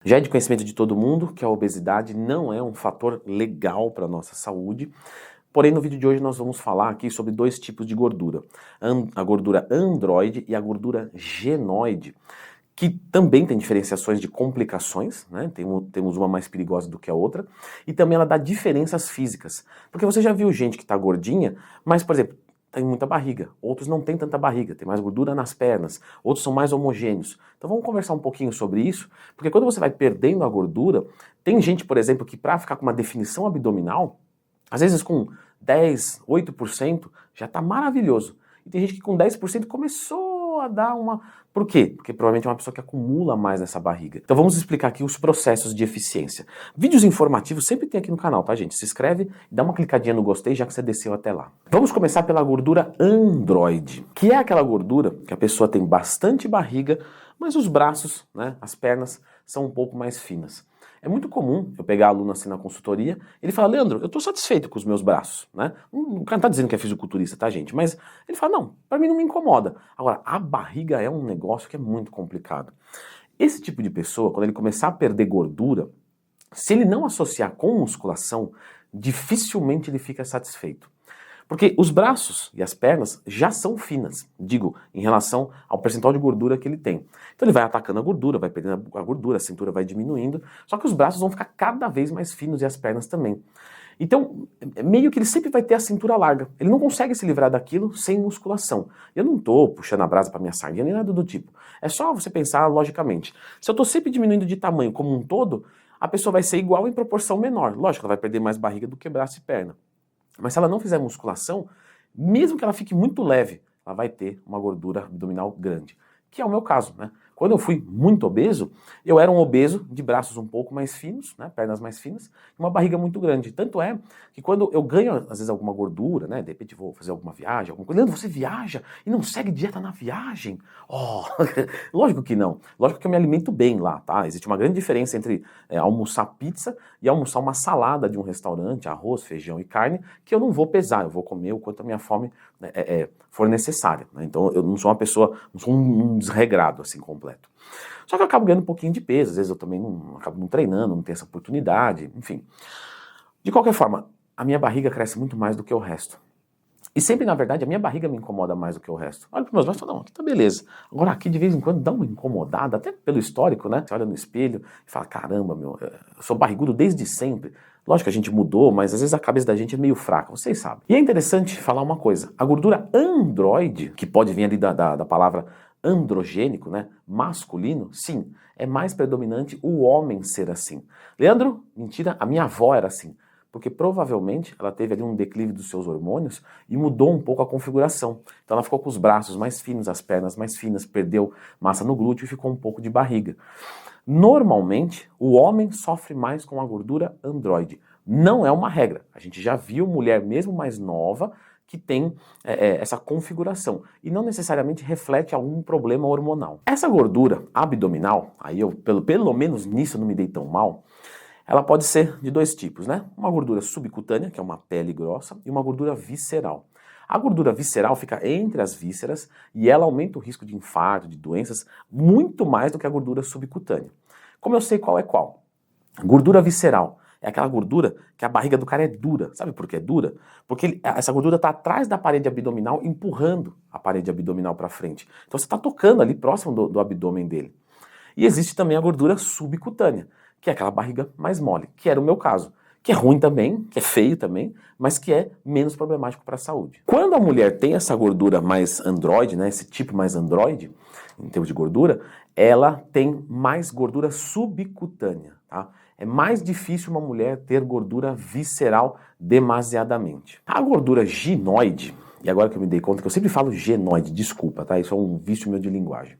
Já é de conhecimento de todo mundo que a obesidade não é um fator legal para a nossa saúde. Porém, no vídeo de hoje nós vamos falar aqui sobre dois tipos de gordura. A gordura androide e a gordura genoide, que também tem diferenciações de complicações, né? Temos uma mais perigosa do que a outra, e também ela dá diferenças físicas. Porque você já viu gente que está gordinha, mas, por exemplo, tem muita barriga, outros não têm tanta barriga, tem mais gordura nas pernas, outros são mais homogêneos. Então vamos conversar um pouquinho sobre isso, porque quando você vai perdendo a gordura, tem gente, por exemplo, que para ficar com uma definição abdominal, às vezes com 10, 8% já está maravilhoso. E tem gente que com 10% começou a dar uma... Por quê? Porque provavelmente é uma pessoa que acumula mais nessa barriga. Então vamos explicar aqui os processos de eficiência. Vídeos informativos sempre tem aqui no canal, tá, gente? Se inscreve e dá uma clicadinha no gostei já que você desceu até lá. Vamos começar pela gordura androide, que é aquela gordura que a pessoa tem bastante barriga, mas os braços, né, as pernas são um pouco mais finas. É muito comum eu pegar aluno assim na consultoria, ele fala, Leandro, eu estou satisfeito com os meus braços, né? O cara não tá dizendo que é fisiculturista, tá, gente? Mas ele fala, não, para mim não me incomoda. Agora, a barriga é um negócio que é muito complicado. Esse tipo de pessoa, quando ele começar a perder gordura, se ele não associar com musculação, dificilmente ele fica satisfeito. Porque os braços e as pernas já são finas, digo, em relação ao percentual de gordura que ele tem. Então ele vai atacando a gordura, vai perdendo a gordura, a cintura vai diminuindo, só que os braços vão ficar cada vez mais finos e as pernas também. Então, meio que ele sempre vai ter a cintura larga. Ele não consegue se livrar daquilo sem musculação. Eu não tô puxando a brasa para minha sardinha nem nada do tipo. É só você pensar logicamente. Se eu tô sempre diminuindo de tamanho como um todo, a pessoa vai ser igual em proporção menor. Lógico, ela vai perder mais barriga do que braço e perna. Mas se ela não fizer musculação, mesmo que ela fique muito leve, ela vai ter uma gordura abdominal grande. Que é o meu caso, né? Quando eu fui muito obeso, eu era um obeso de braços um pouco mais finos, né, pernas mais finas, e uma barriga muito grande. Tanto é que quando eu ganho, às vezes, alguma gordura, né, de repente vou fazer alguma viagem, alguma coisa, Leandro, você viaja e não segue dieta na viagem? Oh, lógico que não. Lógico que eu me alimento bem lá, tá? Existe uma grande diferença entre almoçar pizza e almoçar uma salada de um restaurante, arroz, feijão e carne, que eu não vou pesar, eu vou comer o quanto a minha fome for necessária, né? Então eu não sou uma pessoa, não sou um desregrado assim completo. Só que eu acabo ganhando um pouquinho de peso, às vezes eu também acabo não treinando, não tenho essa oportunidade, enfim. De qualquer forma, a minha barriga cresce muito mais do que o resto. E sempre, na verdade, a minha barriga me incomoda mais do que o resto. Olha para os meus braços e fala, não, aqui tá beleza. Agora aqui, de vez em quando, dá uma incomodada, até pelo histórico, né? Você olha no espelho e fala, caramba, meu, eu sou barrigudo desde sempre. Lógico que a gente mudou, mas às vezes a cabeça da gente é meio fraca, vocês sabem. E é interessante falar uma coisa, a gordura androide, que pode vir ali da palavra androgênico, né, masculino, sim, é mais predominante o homem ser assim. Leandro, mentira, a minha avó era assim. Porque provavelmente ela teve ali um declive dos seus hormônios e mudou um pouco a configuração. Então ela ficou com os braços mais finos, as pernas mais finas, perdeu massa no glúteo e ficou um pouco de barriga. Normalmente, o homem sofre mais com a gordura androide. Não é uma regra. A gente já viu mulher mesmo mais nova que tem essa configuração e não necessariamente reflete algum problema hormonal. Essa gordura abdominal, aí eu pelo menos nisso eu não me dei tão mal, ela pode ser de dois tipos, né? Uma gordura subcutânea, que é uma pele grossa, e uma gordura visceral. A gordura visceral fica entre as vísceras e ela aumenta o risco de infarto, de doenças, muito mais do que a gordura subcutânea. Como eu sei qual é qual? Gordura visceral é aquela gordura que a barriga do cara é dura. Sabe por que é dura? Porque essa gordura está atrás da parede abdominal, empurrando a parede abdominal para frente. Então você está tocando ali próximo do abdômen dele. E existe também a gordura subcutânea, que é aquela barriga mais mole, que era o meu caso, que é ruim também, que é feio também, mas que é menos problemático para a saúde. Quando a mulher tem essa gordura mais androide, né, esse tipo mais androide, em termos de gordura, ela tem mais gordura subcutânea, tá? É mais difícil uma mulher ter gordura visceral demasiadamente. A gordura ginoide, e agora que eu me dei conta que eu sempre falo genoide, desculpa, tá? Isso é um vício meu de linguagem.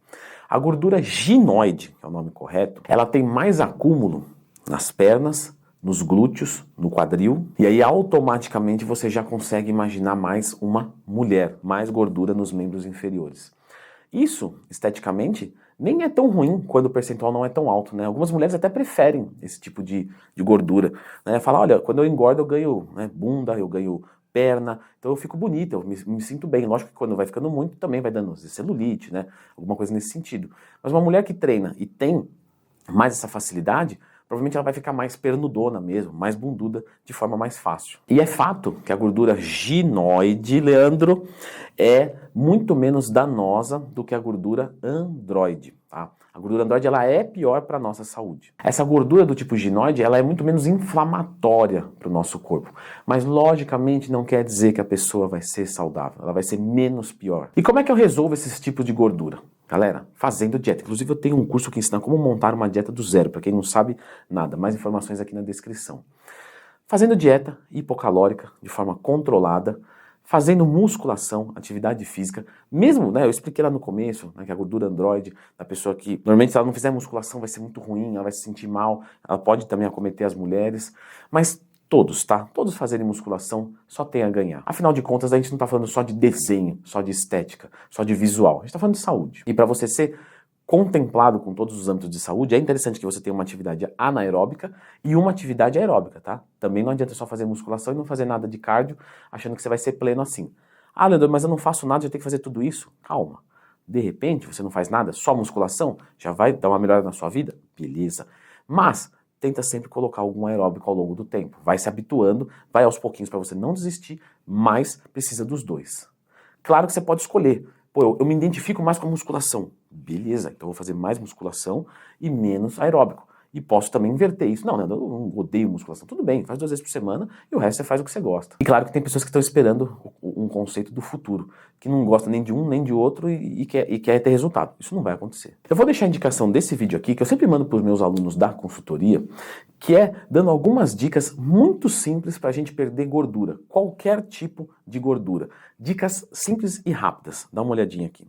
A gordura ginoide, que é o nome correto, ela tem mais acúmulo nas pernas, nos glúteos, no quadril, e aí automaticamente você já consegue imaginar mais uma mulher, mais gordura nos membros inferiores. Isso, esteticamente, nem é tão ruim quando o percentual não é tão alto, né? Algumas mulheres até preferem esse tipo de gordura, né? Fala, olha, quando eu engordo eu ganho, né, bunda, eu ganho perna, então eu fico bonita, eu me sinto bem. Lógico que quando vai ficando muito também vai dando celulite, né? Alguma coisa nesse sentido. Mas uma mulher que treina e tem mais essa facilidade, provavelmente ela vai ficar mais pernudona mesmo, mais bunduda, de forma mais fácil. E é fato que a gordura ginoide, Leandro, é muito menos danosa do que a gordura androide, tá? A gordura androide ela é pior para a nossa saúde. Essa gordura do tipo ginoide ela é muito menos inflamatória para o nosso corpo, mas logicamente não quer dizer que a pessoa vai ser saudável, ela vai ser menos pior. E como é que eu resolvo esses tipos de gordura? Galera, fazendo dieta. Inclusive eu tenho um curso que ensina como montar uma dieta do zero, para quem não sabe nada. Mais informações aqui na descrição. Fazendo dieta hipocalórica, de forma controlada, fazendo musculação, atividade física, mesmo, né, eu expliquei lá no começo, né, que a gordura androide, da pessoa que, normalmente se ela não fizer musculação vai ser muito ruim, ela vai se sentir mal, ela pode também acometer as mulheres, mas todos, tá? Todos fazerem musculação só tem a ganhar. Afinal de contas, a gente não tá falando só de desenho, só de estética, só de visual, a gente tá falando de saúde. E para você ser contemplado com todos os âmbitos de saúde, é interessante que você tenha uma atividade anaeróbica e uma atividade aeróbica, tá? Também não adianta só fazer musculação e não fazer nada de cardio, achando que você vai ser pleno assim. Ah, Leandro, mas eu não faço nada, já tenho que fazer tudo isso? Calma. De repente, você não faz nada, só musculação, já vai dar uma melhora na sua vida? Beleza. Mas tenta sempre colocar algum aeróbico ao longo do tempo. Vai se habituando, vai aos pouquinhos para você não desistir, mas precisa dos dois. Claro que você pode escolher. Pô, eu me identifico mais com a musculação. Beleza, então eu vou fazer mais musculação e menos aeróbico. E posso também inverter isso. Não, eu não odeio musculação. Tudo bem, faz 2 vezes por semana e o resto você faz o que você gosta. E claro que tem pessoas que estão esperando um conceito do futuro, que não gosta nem de um nem de outro e quer ter resultado. Isso não vai acontecer. Eu vou deixar a indicação desse vídeo aqui, que eu sempre mando para os meus alunos da consultoria, que é dando algumas dicas muito simples para a gente perder gordura. Qualquer tipo de gordura. Dicas simples e rápidas. Dá uma olhadinha aqui.